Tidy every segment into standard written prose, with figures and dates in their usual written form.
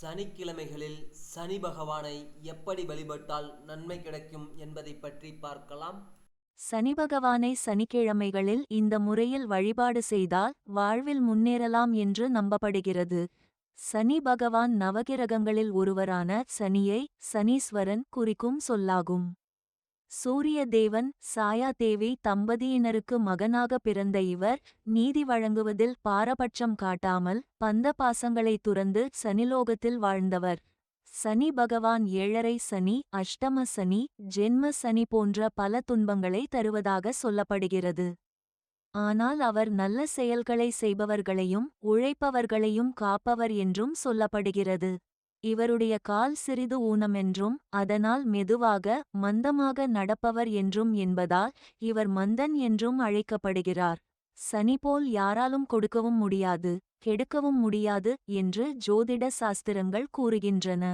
சனிக்கிழமைகளில் சனி பகவானை எப்படி வழிபட்டால் நன்மை கிடைக்கும் என்பதை பற்றி பார்க்கலாம். சனி பகவானை சனிக்கிழமைகளில் இந்த முறையில் வழிபாடு செய்தால் வாழ்வில் முன்னேறலாம் என்று நம்பப்படுகிறது. சனி பகவான் நவகிரகங்களில் ஒருவரான சனியை சனீஸ்வரன் குறிக்கும் சொல்லாகும். சூரிய தேவன் சாயா தேவி தம்பதியினருக்கு மகனாக பிறந்த இவர் நீதி வழங்குவதில் பாரபட்சம் காட்டாமல் பந்த பாசங்களை துறந்து சனிலோகத்தில் வாழ்ந்தவர். சனி பகவான் ஏழரை சனி, அஷ்டம சனி, ஜென்ம சனி போன்ற பல துன்பங்களை தருவதாக சொல்லப்படுகிறது. ஆனால் அவர் நல்ல செயல்களை செய்பவர்களையும் உழைப்பவர்களையும் காப்பவர் என்றும் சொல்லப்படுகிறது. இவருடைய கால் சிறிது ஊனமென்றும் அதனால் மெதுவாக மந்தமாக நடப்பவர் என்றும் என்பதால் இவர் மந்தன் என்றும் அழைக்கப்படுகிறார். சனி போல் யாராலும் கொடுக்கவும் முடியாது கெடுக்கவும் முடியாது என்று ஜோதிட சாஸ்திரங்கள் கூறுகின்றன.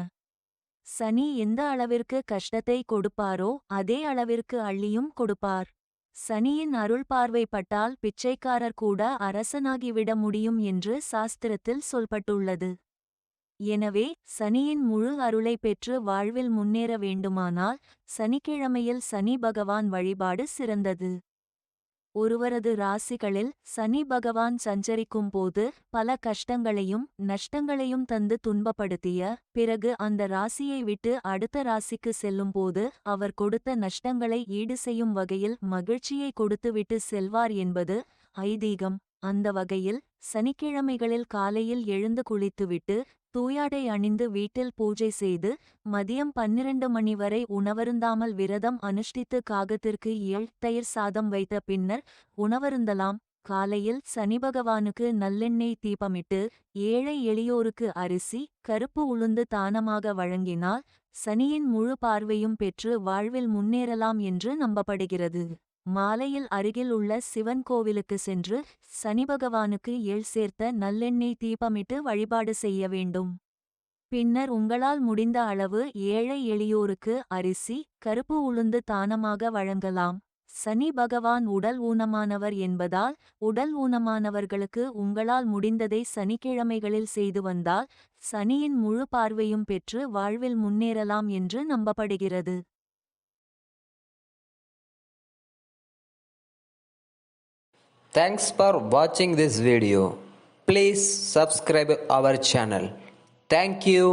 சனி எந்த அளவிற்கு கஷ்டத்தை கொடுப்பாரோ அதே அளவிற்கு அள்ளியும் கொடுப்பார். சனியின் அருள் பார்வைப்பட்டால் பிச்சைக்காரர் கூட அரசனாகிவிட முடியும் என்று சாஸ்திரத்தில் சொல்லப்பட்டுள்ளது. எனவே சனியின் முழு அருளை பெற்று வாழ்வில் முன்னேற வேண்டுமானால் சனிக்கிழமையில் சனி பகவான் வழிபாடு சிறந்தது. ஒருவரது ராசிகளில் சனி பகவான் சஞ்சரிக்கும் போது பல கஷ்டங்களையும் நஷ்டங்களையும் தந்து துன்பப்படுத்திய பிறகு அந்த ராசியை விட்டு அடுத்த ராசிக்கு செல்லும்போது அவர் கொடுத்த நஷ்டங்களை ஈடு செய்யும் வகையில் மகிழ்ச்சியை கொடுத்துவிட்டு செல்வார் என்பது ஐதீகம். அந்த வகையில் சனிக்கிழமைகளில் காலையில் எழுந்து குளித்துவிட்டு தூயாடை அணிந்து வீட்டில் பூஜை செய்து மதியம் 12 மணி வரை உணவருந்தாமல் விரதம் அனுஷ்டித்து காகத்திற்கு தயிர் சாதம் வைத்த பின்னர் உணவருந்தலாம். காலையில் சனி பகவானுக்கு நல்லெண்ணெய் தீபமிட்டு ஏழை எளியோருக்கு அரிசி கருப்பு உளுந்து தானமாக வழங்கினால் சனியின் முழு பார்வையும் பெற்று வாழ்வில் முன்னேறலாம் என்று நம்பப்படுகிறது. மாலையில் அருகில் உள்ள சிவன் கோவிலுக்கு சென்று சனி பகவானுக்கு சேர்த்த நல்லெண்ணெய் தீபமிட்டு வழிபாடு செய்ய வேண்டும். பின்னர் உங்களால் முடிந்த அளவு ஏழை எளியோருக்கு அரிசி கருப்பு உளுந்து தானமாக வழங்கலாம். சனி பகவான் உடல் ஊனமானவர் என்பதால் உடல் ஊனமானவர்களுக்கு உங்களால் முடிந்ததை சனிக்கிழமைகளில் செய்து வந்தால் சனியின் முழு பார்வையும் பெற்று வாழ்வில் முன்னேறலாம் என்று நம்பப்படுகிறது. Thanks for watching this video. Please subscribe our channel. Thank you.